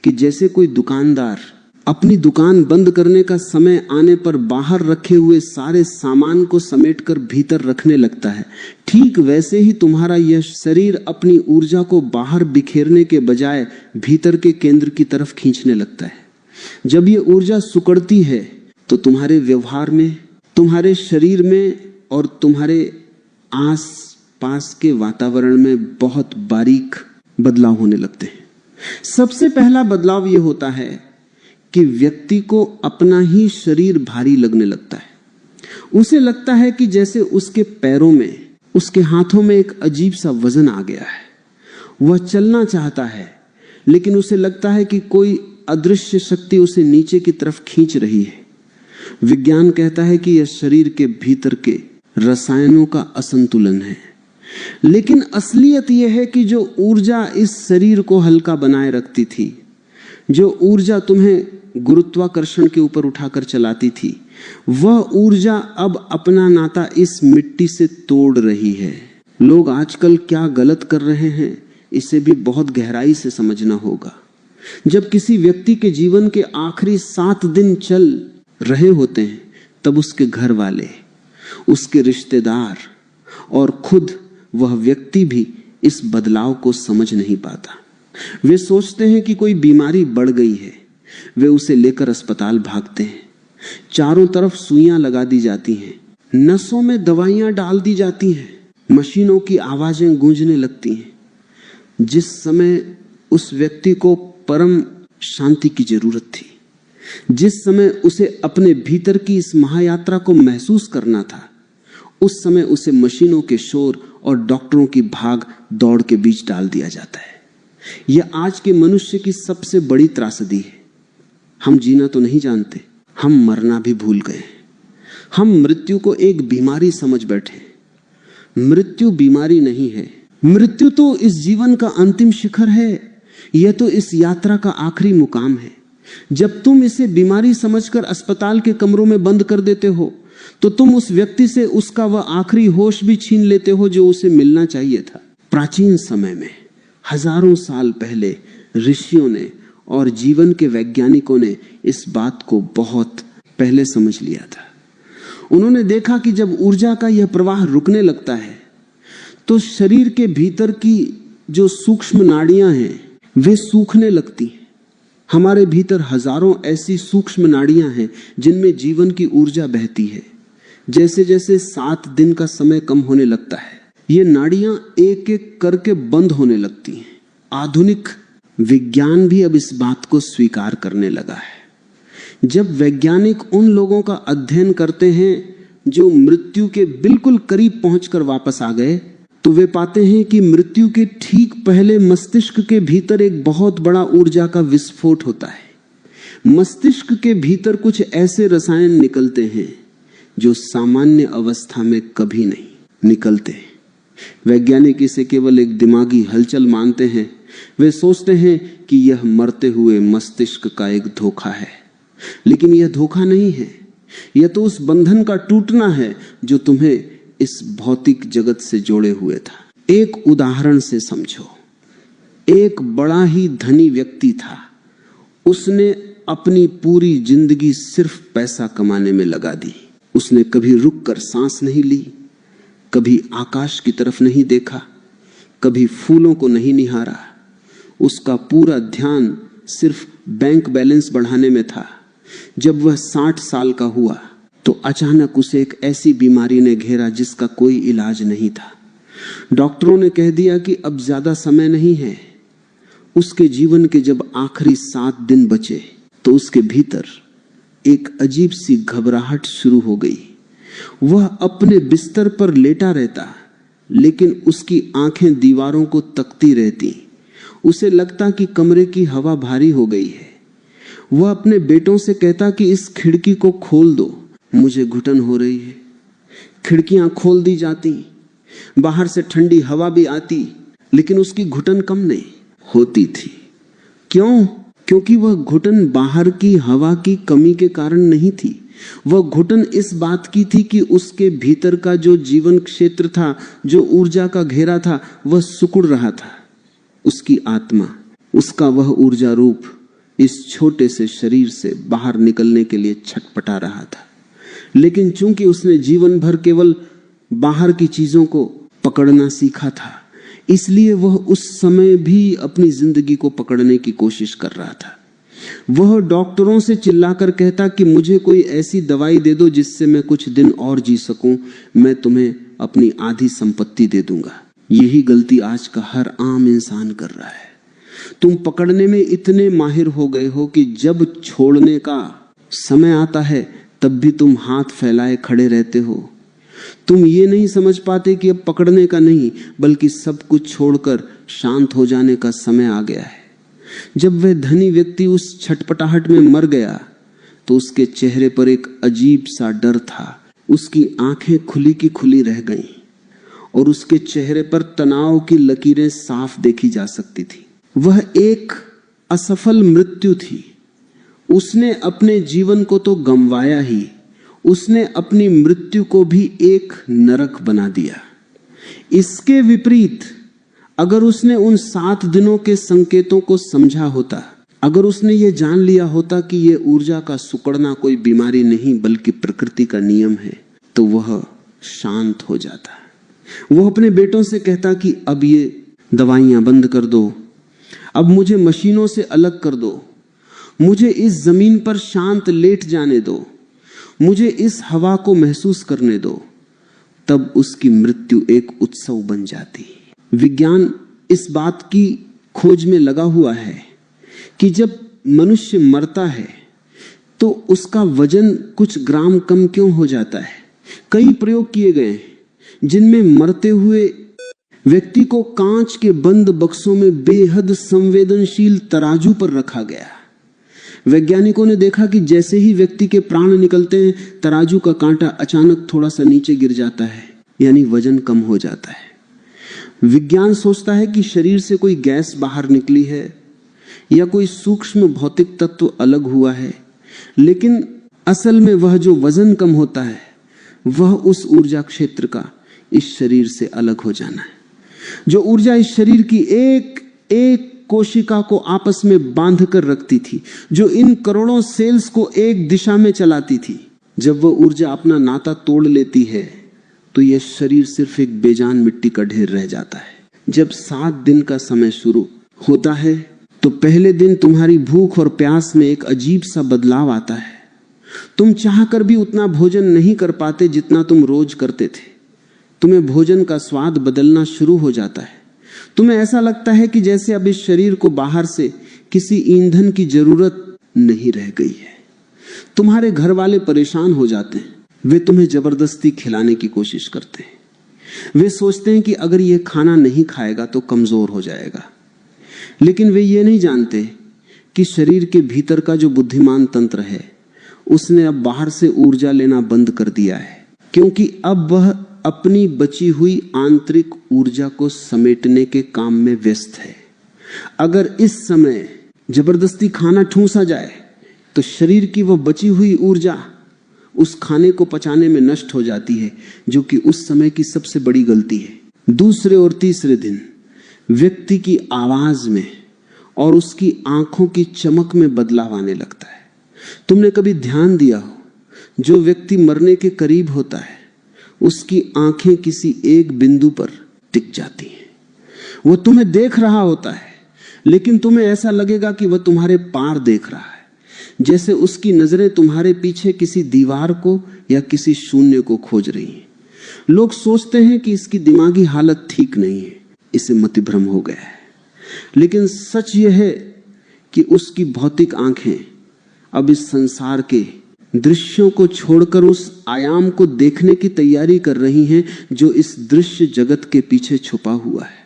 कि जैसे कोई दुकानदार अपनी दुकान बंद करने का समय आने पर बाहर रखे हुए सारे सामान को समेटकर भीतर रखने लगता है, ठीक वैसे ही तुम्हारा यह शरीर अपनी ऊर्जा को बाहर बिखेरने के बजाय भीतर के केंद्र की तरफ खींचने लगता है। जब यह ऊर्जा सिकुड़ती है तो तुम्हारे व्यवहार में, तुम्हारे शरीर में और तुम्हारे आस पास के वातावरण में बहुत बारीक बदलाव होने लगते हैं। सबसे पहला बदलाव यह होता है कि व्यक्ति को अपना ही शरीर भारी लगने लगता है। उसे लगता है कि जैसे उसके पैरों में, उसके हाथों में एक अजीब सा वजन आ गया है। वह चलना चाहता है लेकिन उसे लगता है कि कोई अदृश्य शक्ति उसे नीचे की तरफ खींच रही है। विज्ञान कहता है कि यह शरीर के भीतर के रसायनों का असंतुलन है। लेकिन असलियत यह है कि जो ऊर्जा इस शरीर को हल्का बनाए रखती थी, जो ऊर्जा तुम्हें गुरुत्वाकर्षण के ऊपर उठाकर चलाती थी, वह ऊर्जा अब अपना नाता इस मिट्टी से तोड़ रही है। लोग आजकल क्या गलत कर रहे हैं, इसे भी बहुत गहराई से समझना होगा। जब किसी व्यक्ति के जीवन के आखिरी 7 दिन चल रहे होते हैं, तब उसके घर वाले, उसके रिश्तेदार और खुद वह व्यक्ति भी इस बदलाव को समझ नहीं पाता। वे सोचते हैं कि कोई बीमारी बढ़ गई है। वे उसे लेकर अस्पताल भागते हैं। चारों तरफ सुइयां लगा दी जाती हैं, नसों में दवाइयां डाल दी जाती हैं, मशीनों की आवाजें गूंजने लगती हैं। जिस समय उस व्यक्ति को परम शांति की जरूरत थी, जिस समय उसे अपने भीतर की इस महायात्रा को महसूस करना था, उस समय उसे मशीनों के शोर और डॉक्टरों की भाग दौड़ के बीच डाल दिया जाता है। यह आज के मनुष्य की सबसे बड़ी त्रासदी है। हम जीना तो नहीं जानते, हम मरना भी भूल गए। हम मृत्यु को एक बीमारी समझ बैठे। मृत्यु बीमारी नहीं है। मृत्यु तो इस जीवन का अंतिम शिखर है। यह तो इस यात्रा का आखिरी मुकाम है। जब तुम इसे बीमारी समझकर अस्पताल के कमरों में बंद कर देते हो, तो तुम उस व्यक्ति से उसका वह आखिरी होश भी छीन लेते हो जो उसे मिलना चाहिए था। प्राचीन समय में, हजारों साल पहले, ऋषियों ने और जीवन के वैज्ञानिकों ने इस बात को बहुत पहले समझ लिया था। उन्होंने देखा कि जब ऊर्जा का यह प्रवाह रुकने लगता है, तो शरीर के भीतर की जो सूक्ष्म नाड़ियां हैं, वे सूखने लगती हैं। हमारे भीतर हजारों ऐसी सूक्ष्म नाड़ियां हैं जिनमें जीवन की ऊर्जा बहती है। जैसे जैसे 7 दिन का समय कम होने लगता है, ये नाड़ियां एक एक करके बंद होने लगती हैं। आधुनिक विज्ञान भी अब इस बात को स्वीकार करने लगा है। जब वैज्ञानिक उन लोगों का अध्ययन करते हैं जो मृत्यु के बिल्कुल करीब पहुंचकर वापस आ गए, तो वे पाते हैं कि मृत्यु के ठीक पहले मस्तिष्क के भीतर एक बहुत बड़ा ऊर्जा का विस्फोट होता है। मस्तिष्क के भीतर कुछ ऐसे रसायन निकलते हैं जो सामान्य अवस्था में कभी नहीं निकलते। वैज्ञानिक इसे केवल एक दिमागी हलचल मानते हैं। वे सोचते हैं कि यह मरते हुए मस्तिष्क का एक धोखा है, लेकिन यह धोखा नहीं है। यह तो उस बंधन का टूटना है जो तुम्हें इस भौतिक जगत से जोड़े हुए था। एक उदाहरण से समझो। एक बड़ा ही धनी व्यक्ति था। उसने अपनी पूरी जिंदगी सिर्फ पैसा कमाने में लगा दी। उसने कभी रुककर सांस नहीं ली, कभी आकाश की तरफ नहीं देखा, कभी फूलों को नहीं निहारा। उसका पूरा ध्यान सिर्फ बैंक बैलेंस बढ़ाने में था। जब वह 60 साल का हुआ तो अचानक उसे एक ऐसी बीमारी ने घेरा जिसका कोई इलाज नहीं था। डॉक्टरों ने कह दिया कि अब ज्यादा समय नहीं है। उसके जीवन के जब आखिरी 7 दिन बचे तो उसके भीतर एक अजीब सी घबराहट शुरू हो गई। वह अपने बिस्तर पर लेटा रहता, लेकिन उसकी आंखें दीवारों को तकती रहती। उसे लगता कि कमरे की हवा भारी हो गई है। वह अपने बेटों से कहता कि इस खिड़की को खोल दो, मुझे घुटन हो रही है। खिड़कियां खोल दी जाती, बाहर से ठंडी हवा भी आती, लेकिन उसकी घुटन कम नहीं होती थी। क्यों? क्योंकि वह घुटन बाहर की हवा की कमी के कारण नहीं थी। वह घुटन इस बात की थी कि उसके भीतर का जो जीवन क्षेत्र था, जो ऊर्जा का घेरा था, वह सिकुड़ रहा था। उसकी आत्मा, उसका वह ऊर्जा रूप इस छोटे से शरीर से बाहर निकलने के लिए छटपटा रहा था, लेकिन चूंकि उसने जीवन भर केवल बाहर की चीजों को पकड़ना सीखा था, इसलिए वह उस समय भी अपनी जिंदगी को पकड़ने की कोशिश कर रहा था। वह डॉक्टरों से चिल्लाकर कहता कि मुझे कोई ऐसी दवाई दे दो जिससे मैं कुछ दिन और जी सकूं, मैं तुम्हें अपनी आधी संपत्ति दे दूंगा। यही गलती आज का हर आम इंसान कर रहा है। तुम पकड़ने में इतने माहिर हो गए हो कि जब छोड़ने का समय आता है तब भी तुम हाथ फैलाए खड़े रहते हो। तुम ये नहीं समझ पाते कि अब पकड़ने का नहीं बल्कि सब कुछ छोड़कर शांत हो जाने का समय आ गया है। जब वह धनी व्यक्ति उस छटपटाहट में मर गया तो उसके चेहरे पर एक अजीब सा डर था। उसकी आंखें खुली की खुली रह गईं और उसके चेहरे पर तनाव की लकीरें साफ देखी जा सकती थी। वह एक असफल मृत्यु थी। उसने अपने जीवन को तो गंवाया ही, उसने अपनी मृत्यु को भी एक नरक बना दिया। इसके विपरीत अगर उसने उन 7 दिनों के संकेतों को समझा होता, अगर उसने ये जान लिया होता कि ये ऊर्जा का सुकड़ना कोई बीमारी नहीं बल्कि प्रकृति का नियम है, तो वह शांत हो जाता। वह अपने बेटों से कहता कि अब ये दवाइयां बंद कर दो, अब मुझे मशीनों से अलग कर दो, मुझे इस जमीन पर शांत लेट जाने दो, मुझे इस हवा को महसूस करने दो। तब उसकी मृत्यु एक उत्सव बन जाती। विज्ञान इस बात की खोज में लगा हुआ है कि जब मनुष्य मरता है तो उसका वजन कुछ ग्राम कम क्यों हो जाता है। कई प्रयोग किए गए जिनमें मरते हुए व्यक्ति को कांच के बंद बक्सों में बेहद संवेदनशील तराजू पर रखा गया। वैज्ञानिकों ने देखा कि जैसे ही व्यक्ति के प्राण निकलते हैं, तराजू का कांटा अचानक थोड़ा सा नीचे गिर जाता है, यानी वजन कम हो जाता है। विज्ञान सोचता है कि शरीर से कोई गैस बाहर निकली है या कोई सूक्ष्म भौतिक तत्व अलग हुआ है, लेकिन असल में वह जो वजन कम होता है वह उस ऊर्जा क्षेत्र का इस शरीर से अलग हो जाना है। जो ऊर्जा इस शरीर की एक एक कोशिका को आपस में बांध कर रखती थी, जो इन करोड़ों सेल्स को एक दिशा में चलाती थी, जब वह ऊर्जा अपना नाता तोड़ लेती है तो यह शरीर सिर्फ एक बेजान मिट्टी का ढेर रह जाता है। जब 7 दिन का समय शुरू होता है तो पहले दिन तुम्हारी भूख और प्यास में एक अजीब सा बदलाव आता है। तुम चाहकर भी उतना भोजन नहीं कर पाते जितना तुम रोज करते थे। तुम्हें भोजन का स्वाद बदलना शुरू हो जाता है। तुम्हें ऐसा लगता है कि जैसे अब इस शरीर को बाहर से किसी ईंधन की जरूरत नहीं रह गई है। तुम्हारे घर वाले परेशान हो जाते हैं। वे तुम्हें जबरदस्ती खिलाने की कोशिश करते हैं। वे सोचते हैं कि अगर ये खाना नहीं खाएगा तो कमजोर हो जाएगा, लेकिन वे ये नहीं जानते कि शरीर के भीतर का जो बुद्धिमान तंत्र है उसने अब बाहर से ऊर्जा लेना बंद कर दिया है, क्योंकि अब वह अपनी बची हुई आंतरिक ऊर्जा को समेटने के काम में व्यस्त है। अगर इस समय जबरदस्ती खाना ठूंसा जाए तो शरीर की वह बची हुई ऊर्जा उस खाने को पचाने में नष्ट हो जाती है, जो कि उस समय की सबसे बड़ी गलती है। दूसरे और तीसरे दिन व्यक्ति की आवाज में और उसकी आंखों की चमक में बदलाव आने लगता है। तुमने कभी ध्यान दिया हो, जो व्यक्ति मरने के करीब होता है उसकी आंखें किसी एक बिंदु पर टिक जाती हैं। वो तुम्हें देख रहा होता है, लेकिन तुम्हें ऐसा लगेगा कि वह तुम्हारे पार देख रहा है, जैसे उसकी नजरें तुम्हारे पीछे किसी दीवार को या किसी शून्य को खोज रही हैं। लोग सोचते हैं कि इसकी दिमागी हालत ठीक नहीं है, इसे मतिभ्रम हो गया है, लेकिन सच यह है कि उसकी भौतिक आंखें अब इस संसार के दृश्यों को छोड़कर उस आयाम को देखने की तैयारी कर रही हैं जो इस दृश्य जगत के पीछे छुपा हुआ है।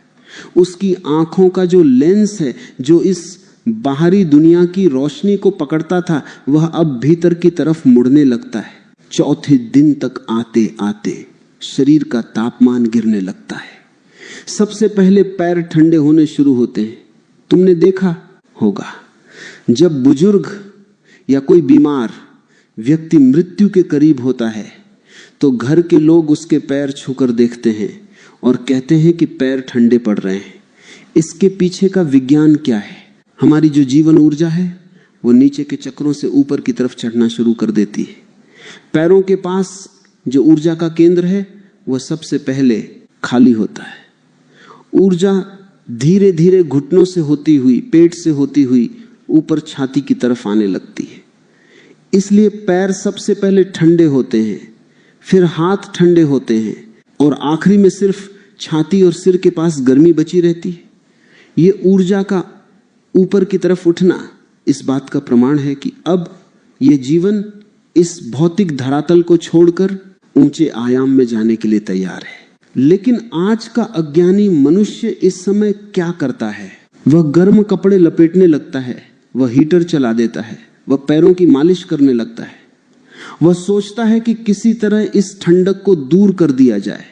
उसकी आंखों का जो लेंस है, जो इस बाहरी दुनिया की रोशनी को पकड़ता था, वह अब भीतर की तरफ मुड़ने लगता है। चौथे दिन तक आते आते शरीर का तापमान गिरने लगता है। सबसे पहले पैर ठंडे होने शुरू होते हैं। तुमने देखा होगा, जब बुजुर्ग या कोई बीमार व्यक्ति मृत्यु के करीब होता है तो घर के लोग उसके पैर छूकर देखते हैं और कहते हैं कि पैर ठंडे पड़ रहे हैं। इसके पीछे का विज्ञान क्या है? हमारी जो जीवन ऊर्जा है वो नीचे के चक्रों से ऊपर की तरफ चढ़ना शुरू कर देती है। पैरों के पास जो ऊर्जा का केंद्र है वह सबसे पहले खाली होता है। ऊर्जा धीरे धीरे घुटनों से होती हुई, पेट से होती हुई ऊपर छाती की तरफ आने लगती है। इसलिए पैर सबसे पहले ठंडे होते हैं, फिर हाथ ठंडे होते हैं और आखिरी में सिर्फ छाती और सिर के पास गर्मी बची रहती है। ये ऊर्जा का ऊपर की तरफ उठना इस बात का प्रमाण है कि अब ये जीवन इस भौतिक धरातल को छोड़कर ऊंचे आयाम में जाने के लिए तैयार है। लेकिन आज का अज्ञानी मनुष्य इस समय क्या करता है? वह गर्म कपड़े लपेटने लगता है, वह हीटर चला देता है, वह पैरों की मालिश करने लगता है। वह सोचता है कि किसी तरह इस ठंडक को दूर कर दिया जाए।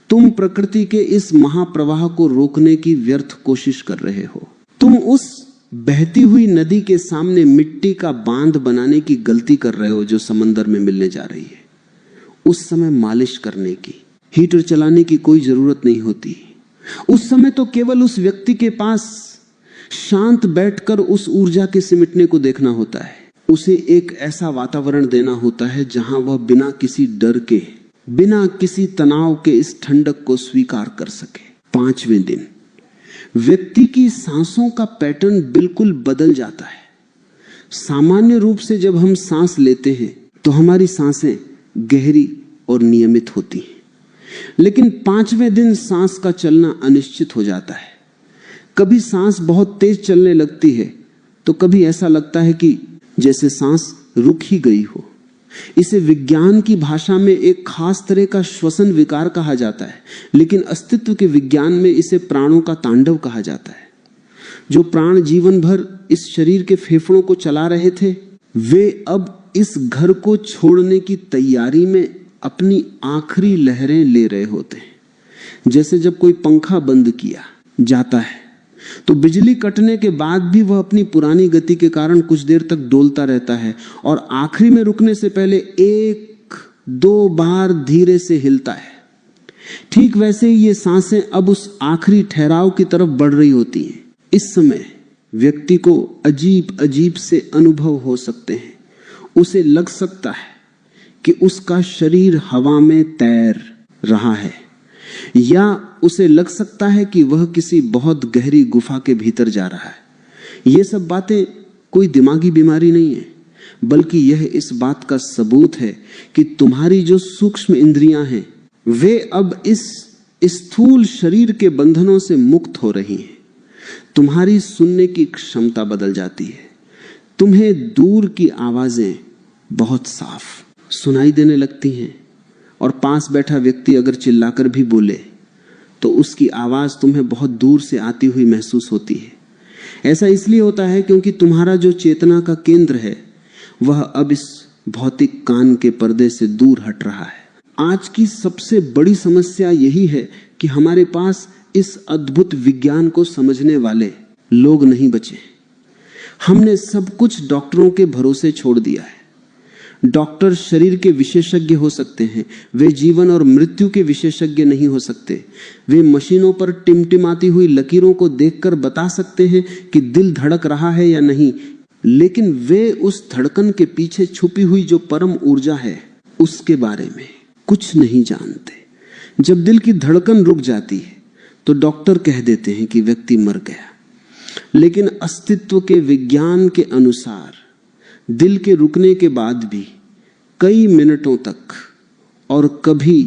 तुम प्रकृति के इस महाप्रवाह को रोकने की व्यर्थ कोशिश कर रहे हो। तुम उस बहती हुई नदी के सामने मिट्टी का बांध बनाने की गलती कर रहे हो जो समंदर में मिलने जा रही है। उस समय मालिश करने की, हीटर चलाने की कोई जरूरत नहीं होती। उस समय तो केवल उस व्यक्ति के पास शांत बैठकर उस ऊर्जा के सिमटने को देखना होता है। उसे एक ऐसा वातावरण देना होता है जहां वह बिना किसी डर के, बिना किसी तनाव के इस ठंडक को स्वीकार कर सके। 5वें दिन व्यक्ति की सांसों का पैटर्न बिल्कुल बदल जाता है। सामान्य रूप से जब हम सांस लेते हैं तो हमारी सांसें गहरी और नियमित होती हैं, लेकिन 5वें दिन सांस का चलना अनिश्चित हो जाता है। कभी सांस बहुत तेज चलने लगती है तो कभी ऐसा लगता है कि जैसे सांस रुक ही गई हो। इसे विज्ञान की भाषा में एक खास तरह का श्वसन विकार कहा जाता है, लेकिन अस्तित्व के विज्ञान में इसे प्राणों का तांडव कहा जाता है। जो प्राण जीवन भर इस शरीर के फेफड़ों को चला रहे थे, वे अब इस घर को छोड़ने की तैयारी में अपनी आखिरी लहरें ले रहे होते हैं। जैसे जब कोई पंखा बंद किया जाता है तो बिजली कटने के बाद भी वह अपनी पुरानी गति के कारण कुछ देर तक डोलता रहता है और आखिरी में रुकने से पहले 1-2 बार धीरे से हिलता है। ठीक वैसे ही ये सांसें अब उस आखिरी ठहराव की तरफ बढ़ रही होती हैं। इस समय व्यक्ति को अजीब अजीब से अनुभव हो सकते हैं। उसे लग सकता है कि उसका शरीर हवा में तैर रहा है, या उसे लग सकता है कि वह किसी बहुत गहरी गुफा के भीतर जा रहा है। ये सब बातें कोई दिमागी बीमारी नहीं है, बल्कि यह इस बात का सबूत है कि तुम्हारी जो सूक्ष्म इंद्रियां हैं वे अब इस स्थूल शरीर के बंधनों से मुक्त हो रही हैं। तुम्हारी सुनने की क्षमता बदल जाती है। तुम्हें दूर की आवाजें बहुत साफ सुनाई देने लगती हैं और पास बैठा व्यक्ति अगर चिल्लाकर भी बोले तो उसकी आवाज तुम्हें बहुत दूर से आती हुई महसूस होती है। ऐसा इसलिए होता है क्योंकि तुम्हारा जो चेतना का केंद्र है वह अब इस भौतिक कान के पर्दे से दूर हट रहा है। आज की सबसे बड़ी समस्या यही है कि हमारे पास इस अद्भुत विज्ञान को समझने वाले लोग नहीं बचे। हमने सब कुछ डॉक्टरों के भरोसे छोड़ दिया है। डॉक्टर शरीर के विशेषज्ञ हो सकते हैं, वे जीवन और मृत्यु के विशेषज्ञ नहीं हो सकते। वे मशीनों पर टिमटिमाती हुई लकीरों को देखकर बता सकते हैं कि दिल धड़क रहा है या नहीं, लेकिन वे उस धड़कन के पीछे छुपी हुई जो परम ऊर्जा है उसके बारे में कुछ नहीं जानते। जब दिल की धड़कन रुक जाती है तो डॉक्टर कह देते हैं कि व्यक्ति मर गया, लेकिन अस्तित्व के विज्ञान के अनुसार दिल के रुकने के बाद भी कई मिनटों तक और कभी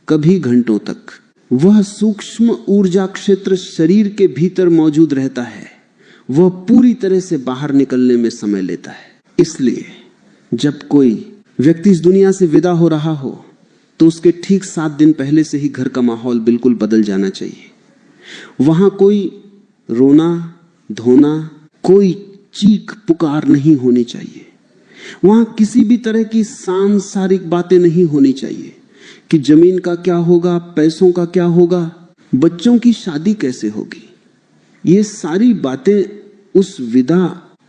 कभी घंटों तक वह सूक्ष्म ऊर्जा क्षेत्र शरीर के भीतर मौजूद रहता है। वह पूरी तरह से बाहर निकलने में समय लेता है। इसलिए जब कोई व्यक्ति इस दुनिया से विदा हो रहा हो तो उसके ठीक 7 दिन पहले से ही घर का माहौल बिल्कुल बदल जाना चाहिए। वहां कोई रोना धोना, कोई चीख पुकार नहीं होनी चाहिए। वहां किसी भी तरह की सांसारिक बातें नहीं होनी चाहिए कि जमीन का क्या होगा, पैसों का क्या होगा, बच्चों की शादी कैसे होगी। ये सारी बातें उस विदा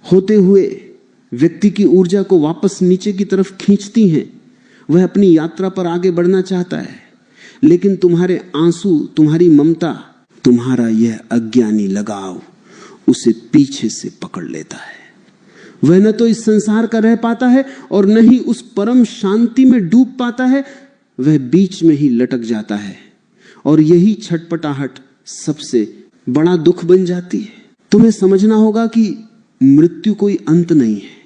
होते हुए व्यक्ति की ऊर्जा को वापस नीचे की तरफ खींचती हैं। वह अपनी यात्रा पर आगे बढ़ना चाहता है, लेकिन तुम्हारे आंसू, तुम्हारी ममता, तुम्हारा यह अज्ञानी लगाव उसे पीछे से पकड़ लेता है। वह न तो इस संसार का रह पाता है और न ही उस परम शांति में डूब पाता है, वह बीच में ही लटक जाता है। और यही छटपटाहट सबसे बड़ा दुख बन जाती है। तुम्हें समझना होगा कि मृत्यु कोई अंत नहीं है,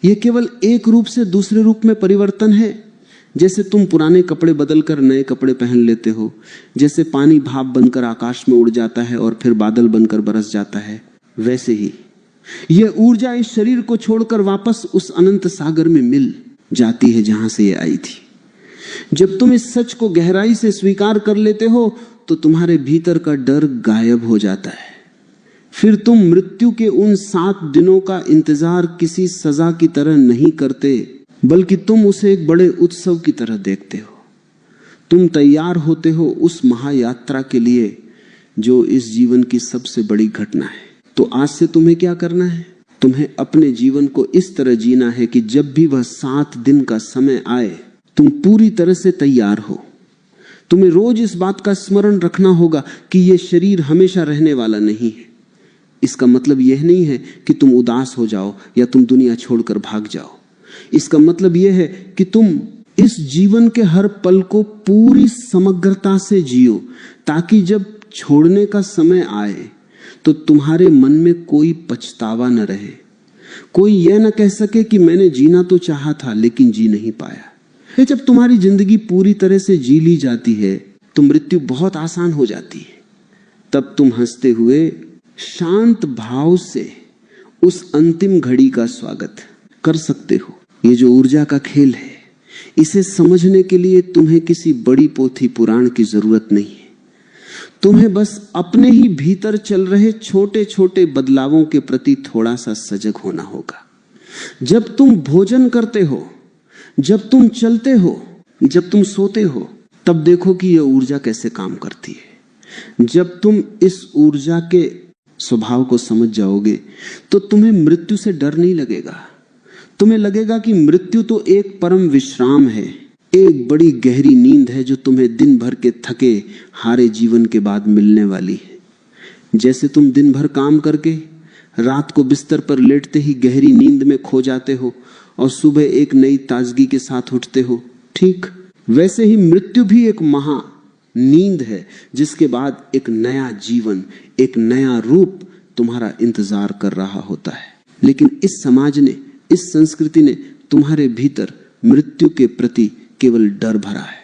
यह केवल एक रूप से दूसरे रूप में परिवर्तन है। जैसे तुम पुराने कपड़े बदलकर नए कपड़े पहन लेते हो, जैसे पानी भाप बनकर आकाश में उड़ जाता है और फिर बादल बनकर बरस जाता है, वैसे ही यह ऊर्जा इस शरीर को छोड़कर वापस उस अनंत सागर में मिल जाती है जहां से यह आई थी। जब तुम इस सच को गहराई से स्वीकार कर लेते हो तो तुम्हारे भीतर का डर गायब हो जाता है। फिर तुम मृत्यु के उन 7 दिनों का इंतजार किसी सजा की तरह नहीं करते, बल्कि तुम उसे एक बड़े उत्सव की तरह देखते हो। तुम तैयार होते हो उस महायात्रा के लिए जो इस जीवन की सबसे बड़ी घटना है। तो आज से तुम्हें क्या करना है? तुम्हें अपने जीवन को इस तरह जीना है कि जब भी वह 7 दिन का समय आए तुम पूरी तरह से तैयार हो। तुम्हें रोज इस बात का स्मरण रखना होगा कि यह शरीर हमेशा रहने वाला नहीं है। इसका मतलब यह नहीं है कि तुम उदास हो जाओ या तुम दुनिया छोड़कर भाग जाओ। इसका मतलब यह है कि तुम इस जीवन के हर पल को पूरी समग्रता से जियो, ताकि जब छोड़ने का समय आए तो तुम्हारे मन में कोई पछतावा न रहे। कोई यह न कह सके कि मैंने जीना तो चाहा था लेकिन जी नहीं पाया। जब तुम्हारी जिंदगी पूरी तरह से जी ली जाती है तो मृत्यु बहुत आसान हो जाती है। तब तुम हंसते हुए शांत भाव से उस अंतिम घड़ी का स्वागत कर सकते हो। ये जो ऊर्जा का खेल है, इसे समझने के लिए तुम्हें किसी बड़ी पोथी पुराण की जरूरत नहीं है। तुम्हें बस अपने ही भीतर चल रहे छोटे छोटे बदलावों के प्रति थोड़ा सा सजग होना होगा। जब तुम भोजन करते हो, जब तुम चलते हो, जब तुम सोते हो, तब देखो कि यह ऊर्जा कैसे काम करती है। जब तुम इस ऊर्जा के स्वभाव को समझ जाओगे तो तुम्हें मृत्यु से डर नहीं लगेगा। तुम्हें लगेगा कि मृत्यु तो एक परम विश्राम है, एक बड़ी गहरी नींद है जो तुम्हें दिन भर के थके हारे जीवन के बाद मिलने वाली है। जैसे तुम दिन भर काम करके रात को बिस्तर पर लेटते ही गहरी नींद में खो जाते हो और सुबह एक नई ताजगी के साथ उठते हो, ठीक वैसे ही मृत्यु भी एक महा नींद है जिसके बाद एक नया जीवन, एक नया रूप तुम्हारा इंतजार कर रहा होता है। लेकिन इस समाज ने, इस संस्कृति ने तुम्हारे भीतर मृत्यु के प्रति केवल डर भरा है।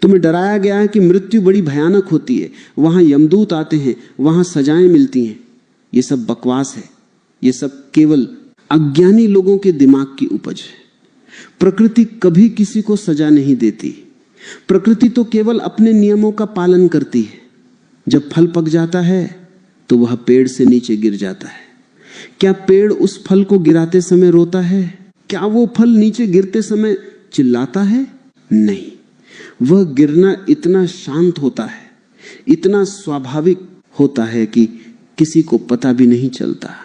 तुम्हें डराया गया है कि मृत्यु बड़ी भयानक होती है, वहां यमदूत आते हैं, वहां सजाएं मिलती हैं। ये सब बकवास है, ये सब केवल अज्ञानी लोगों के दिमाग की उपज है। प्रकृति कभी किसी को सजा नहीं देती। प्रकृति तो केवल अपने नियमों का पालन करती है। जब फल पक जाता है तो वह पेड़ से नीचे गिर जाता है। क्या पेड़ उस फल को गिराते समय रोता है? क्या वो फल नीचे गिरते समय चिल्लाता है? नहीं, वह गिरना इतना शांत होता है, इतना स्वाभाविक होता है कि किसी को पता भी नहीं चलता।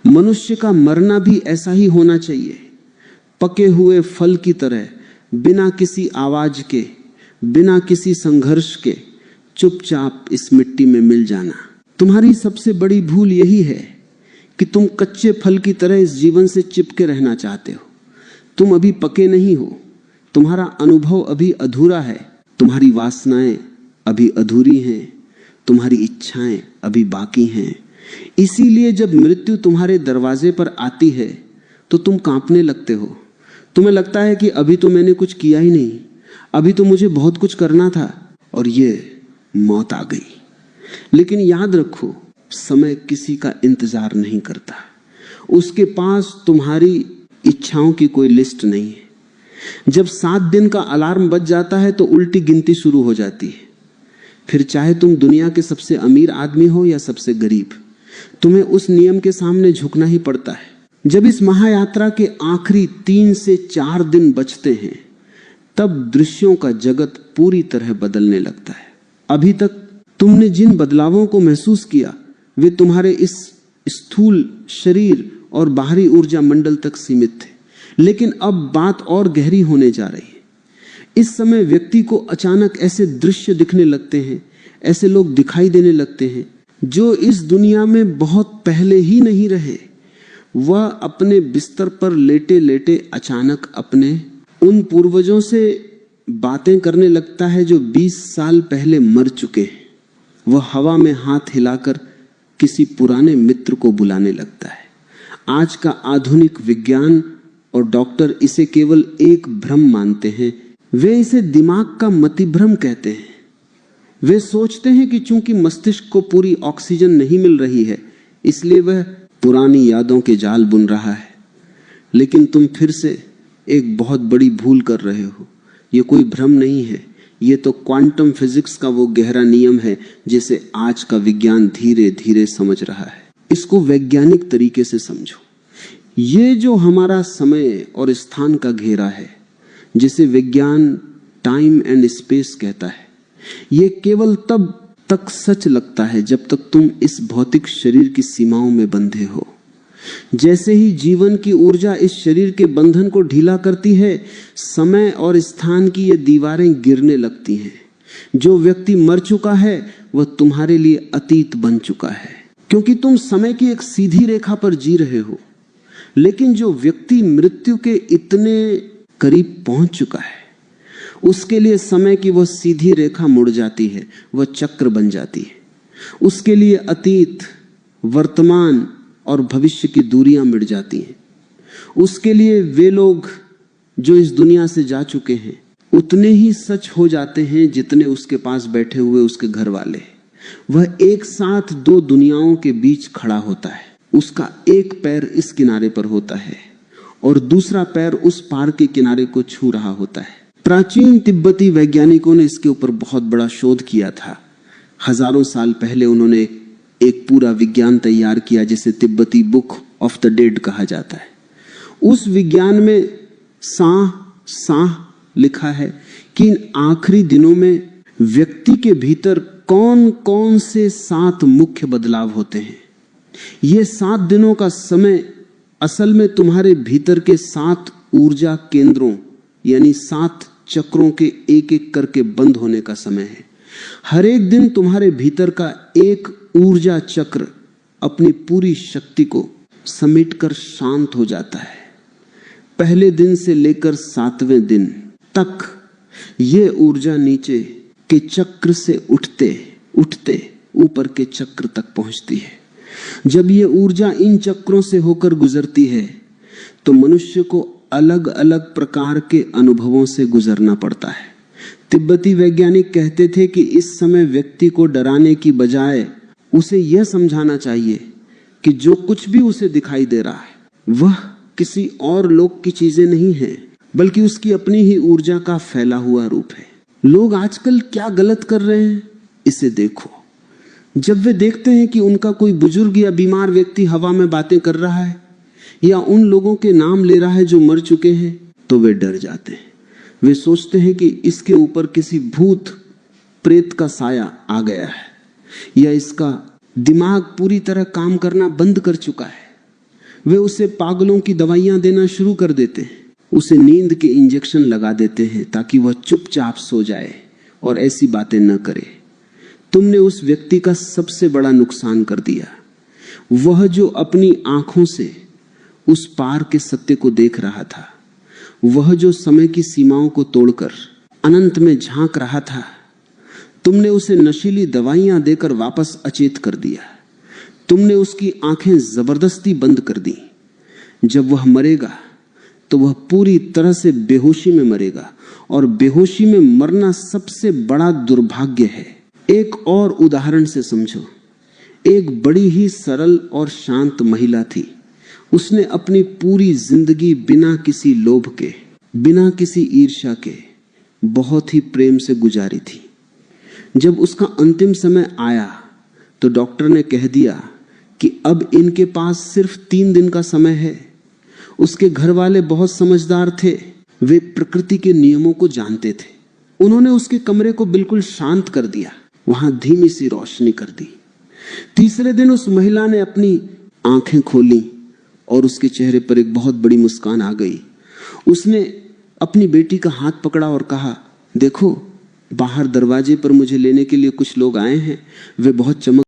मनुष्य का मरना भी ऐसा ही होना चाहिए, पके हुए फल की तरह, बिना किसी आवाज के, बिना किसी संघर्ष के चुपचाप इस मिट्टी में मिल जाना। तुम्हारी सबसे बड़ी भूल यही है कि तुम कच्चे फल की तरह इस जीवन से चिपके रहना चाहते हो। तुम अभी पके नहीं हो, तुम्हारा अनुभव अभी अधूरा है, तुम्हारी वासनाएं अभी अधूरी हैं, तुम्हारी इच्छाएं अभी बाकी हैं। इसीलिए जब मृत्यु तुम्हारे दरवाजे पर आती है तो तुम कांपने लगते हो। तुम्हें लगता है कि अभी तो मैंने कुछ किया ही नहीं, अभी तो मुझे बहुत कुछ करना था और ये मौत आ गई। लेकिन याद रखो, समय किसी का इंतजार नहीं करता। उसके पास तुम्हारी इच्छाओं की कोई लिस्ट नहीं है। जब 7 दिन का अलार्म बज जाता है तो उल्टी गिनती शुरू हो जाती है। फिर चाहे तुम दुनिया के सबसे अमीर आदमी हो या सबसे गरीब, तुम्हें उस नियम के सामने झुकना ही पड़ता है। जब इस महायात्रा के आखिरी 3 से 4 दिन बचते हैं तब दृश्यों का जगत पूरी तरह बदलने लगता है। अभी तक तुमने जिन बदलावों को महसूस किया वे तुम्हारे इस स्थूल शरीर और बाहरी ऊर्जा मंडल तक सीमित थे, लेकिन अब बात और गहरी होने जा रही है। इस समय व्यक्ति को अचानक ऐसे दृश्य दिखने लगते हैं, ऐसे लोग दिखाई देने लगते हैं जो इस दुनिया में बहुत पहले ही नहीं रहे। वह अपने बिस्तर पर लेटे लेटे अचानक अपने उन पूर्वजों से बातें करने लगता है जो 20 साल पहले मर चुके हैं। वह हवा में हाथ हिलाकर किसी पुराने मित्र को बुलाने लगता है। आज का आधुनिक विज्ञान और डॉक्टर इसे केवल एक भ्रम मानते हैं। वे इसे दिमाग का मतिभ्रम कहते हैं। वे सोचते हैं कि चूंकि मस्तिष्क को पूरी ऑक्सीजन नहीं मिल रही है, इसलिए वह पुरानी यादों के जाल बुन रहा है। लेकिन तुम फिर से एक बहुत बड़ी भूल कर रहे हो। यह कोई भ्रम नहीं है, ये तो क्वांटम फिजिक्स का वो गहरा नियम है जिसे आज का विज्ञान धीरे धीरे समझ रहा है। इसको वैज्ञानिक तरीके से समझो। ये जो हमारा समय और स्थान का घेरा है, जिसे विज्ञान टाइम एंड स्पेस कहता है, ये केवल तब तक सच लगता है जब तक तुम इस भौतिक शरीर की सीमाओं में बंधे हो। जैसे ही जीवन की ऊर्जा इस शरीर के बंधन को ढीला करती है, समय और स्थान की ये दीवारें गिरने लगती हैं। जो व्यक्ति मर चुका है वह तुम्हारे लिए अतीत बन चुका है, क्योंकि तुम समय की एक सीधी रेखा पर जी रहे हो। लेकिन जो व्यक्ति मृत्यु के इतने करीब पहुंच चुका है, उसके लिए समय की वह सीधी रेखा मुड़ जाती है, वह चक्र बन जाती है। उसके लिए अतीत, वर्तमान और भविष्य की दूरियां मिट जाती हैं। उसके लिए वे लोग जो इस दुनिया से जा चुके हैं उतने ही सच हो जाते हैं जितने उसके पास बैठे हुए उसके घर वाले। वह एक साथ दो दुनियाओं के बीच खड़ा होता है। उसका एक पैर इस किनारे पर होता है और दूसरा पैर उस पार के किनारे को छू रहा होता है। प्राचीन तिब्बती वैज्ञानिकों ने इसके ऊपर बहुत बड़ा शोध किया था। हजारों साल पहले उन्होंने एक पूरा विज्ञान तैयार किया जिसे तिब्बती बुक ऑफ द डेड कहा जाता है। उस विज्ञान में साह लिखा है कि इन आखिरी दिनों में व्यक्ति के भीतर कौन कौन से 7 मुख्य बदलाव होते हैं। ये 7 दिनों का समय असल में तुम्हारे भीतर के 7 ऊर्जा केंद्रों यानी 7 चक्रों के एक एक करके बंद होने का समय है। हर एक दिन तुम्हारे भीतर का एक ऊर्जा चक्र अपनी पूरी शक्ति को समेटकर शांत हो जाता है। पहले दिन से लेकर 7वें दिन तक ये ऊर्जा नीचे के चक्र से उठते उठते ऊपर के चक्र तक पहुंचती है। जब ये ऊर्जा इन चक्रों से होकर गुजरती है तो मनुष्य को अलग अलग प्रकार के अनुभवों से गुजरना पड़ता है। तिब्बती वैज्ञानिक कहते थे कि इस समय व्यक्ति को डराने की बजाय उसे यह समझाना चाहिए कि जो कुछ भी उसे दिखाई दे रहा है वह किसी और लोक की चीजें नहीं है, बल्कि उसकी अपनी ही ऊर्जा का फैला हुआ रूप है। लोग आजकल क्या गलत कर रहे हैं, इसे देखो। जब वे देखते हैं कि उनका कोई बुजुर्ग या बीमार व्यक्ति हवा में बातें कर रहा है या उन लोगों के नाम ले रहा है जो मर चुके हैं, तो वे डर जाते हैं। वे सोचते हैं कि इसके ऊपर किसी भूत प्रेत का साया आ गया है या इसका दिमाग पूरी तरह काम करना बंद कर चुका है। वे उसे पागलों की दवाइयां देना शुरू कर देते हैं, उसे नींद के इंजेक्शन लगा देते हैं ताकि वह चुपचाप सो जाए और ऐसी बातें न करे। तुमने उस व्यक्ति का सबसे बड़ा नुकसान कर दिया। वह जो अपनी आंखों से उस पार के सत्य को देख रहा था, वह जो समय की सीमाओं को तोड़कर अनंत में झांक रहा था, तुमने उसे नशीली दवाइयां देकर वापस अचेत कर दिया। तुमने उसकी आंखें जबरदस्ती बंद कर दी। जब वह मरेगा तो वह पूरी तरह से बेहोशी में मरेगा, और बेहोशी में मरना सबसे बड़ा दुर्भाग्य है। एक और उदाहरण से समझो। एक बड़ी ही सरल और शांत महिला थी। उसने अपनी पूरी जिंदगी बिना किसी लोभ के, बिना किसी ईर्ष्या के बहुत ही प्रेम से गुजारी थी। जब उसका अंतिम समय आया तो डॉक्टर ने कह दिया कि अब इनके पास सिर्फ 3 दिन का समय है। उसके घर वाले बहुत समझदार थे, वे प्रकृति के नियमों को जानते थे। उन्होंने उसके कमरे को बिल्कुल शांत कर दिया, वहां धीमी सी रोशनी कर दी। तीसरे दिन उस महिला ने अपनी आंखें खोली और उसके चेहरे पर एक बहुत बड़ी मुस्कान आ गई। उसने अपनी बेटी का हाथ पकड़ा और कहा, देखो बाहर दरवाजे पर मुझे लेने के लिए कुछ लोग आए हैं, वे बहुत चमक